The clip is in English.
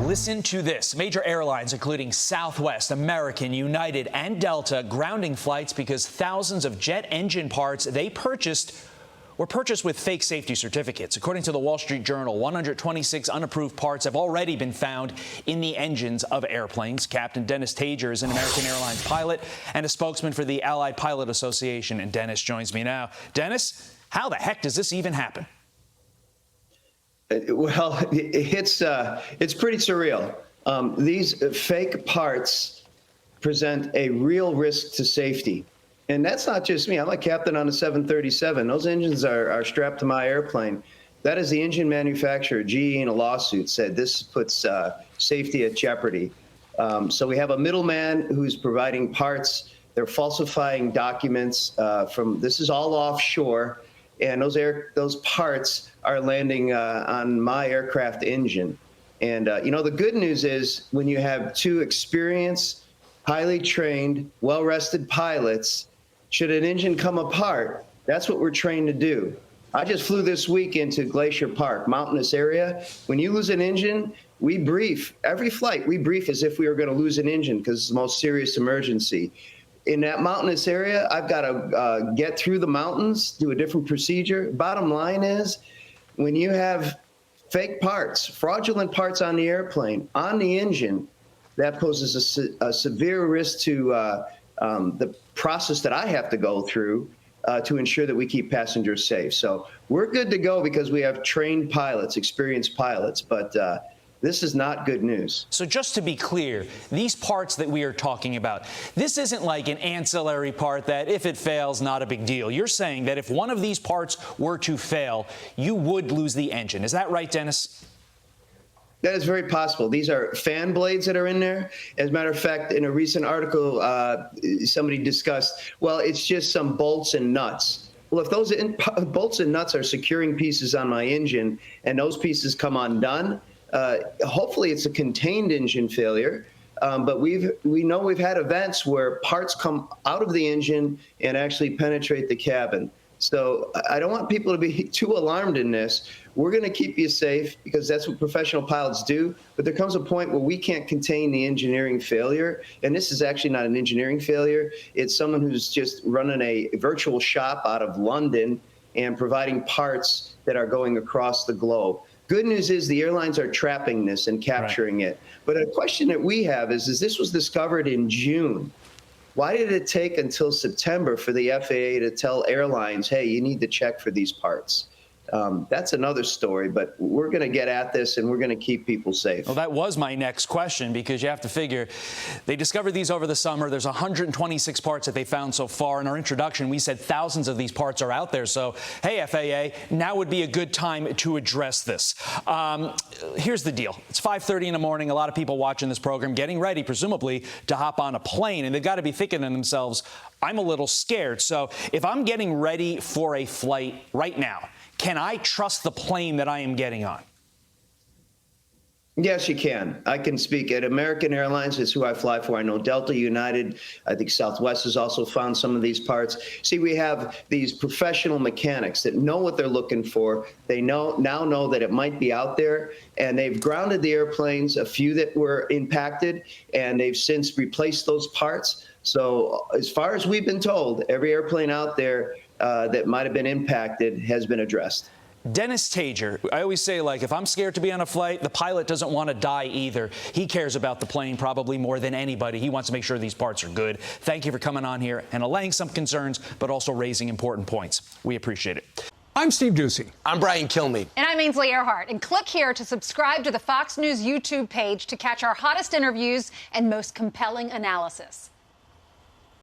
Listen to this. Major airlines, including Southwest, American, United, and Delta, grounding flights because thousands of jet engine parts they were purchased with fake safety certificates. According to the Wall Street Journal, 126 unapproved parts have already been found in the engines of airplanes. Captain Dennis Tajer is an American Airlines pilot and a spokesman for the Allied Pilot Association. And Dennis joins me now. Dennis, how the heck does this even happen? Well, it's pretty surreal. These fake parts present a real risk to safety. And that's not just me. I'm a captain on a 737. Those engines are strapped to my airplane. That is the engine manufacturer, GE, in a lawsuit, said this puts safety at jeopardy. So we have a middleman who's providing parts. They're falsifying documents this is all offshore. And those parts are landing on my aircraft engine. And, the good news is when you have two experienced, highly trained, well-rested pilots, should an engine come apart, that's what we're trained to do. I just flew this week into Glacier Park, mountainous area. When you lose an engine, we brief. Every flight, we brief as if we were going to lose an engine because it's the most serious emergency. In that mountainous area, I've got to get through the mountains, do a different procedure. Bottom line is, when you have fake parts, fraudulent parts on the airplane, on the engine, that poses a severe risk to the process that I have to go through to ensure that we keep passengers safe. So we're good to go because we have trained pilots, experienced pilots, but this is not good news. So just to be clear, these parts that we are talking about, this isn't like an ancillary part that if it fails, not a big deal. You're saying that if one of these parts were to fail, you would lose the engine. Is that right, Dennis? That is very possible. These are fan blades that are in there. As a matter of fact, in a recent article, somebody discussed, well, it's just some bolts and nuts. Well, if those bolts and nuts are securing pieces on my engine and those pieces come undone, hopefully it's a contained engine failure. But we know we've had events where parts come out of the engine and actually penetrate the cabin. So I don't want people to be too alarmed in this. We're going to keep you safe because that's what professional pilots do. But there comes a point where we can't contain the engineering failure. And this is actually not an engineering failure. It's someone who's just running a virtual shop out of London and providing parts that are going across the globe. Good news is the airlines are trapping this and capturing it. But a question that we have is this was discovered in June. Why did it take until September for the FAA to tell airlines, hey, you need to check for these parts? That's another story, but we're going to get at this and we're going to keep people safe. Well, that was my next question, because you have to figure they discovered these over the summer. There's 126 parts that they found so far. In our introduction, we said thousands of these parts are out there. So, hey, FAA, now would be a good time to address this. Here's the deal. It's 5:30 in the morning. A lot of people watching this program getting ready, presumably, to hop on a plane. And they've got to be thinking to themselves, I'm a little scared. So if I'm getting ready for a flight right now, can I trust the plane that I am getting on? Yes, you can. I can speak at American Airlines. Is who I fly for. I know Delta, United. I think Southwest has also found some of these parts. See, we have these professional mechanics that know what they're looking for. They now know that it might be out there, and they've grounded the airplanes, a few that were impacted, and they've since replaced those parts. So as far as we've been told, every airplane out there that might have been impacted has been addressed. Dennis Tajer, I always say, like, if I'm scared to be on a flight, the pilot doesn't want to die either. He cares about the plane probably more than anybody. He wants to make sure these parts are good. Thank you for coming on here and allaying some concerns, but also raising important points. We appreciate it. I'm Steve Doocy. I'm Brian Kilmeade. And I'm Ainsley Earhart. And click here to subscribe to the Fox News YouTube page to catch our hottest interviews and most compelling analysis.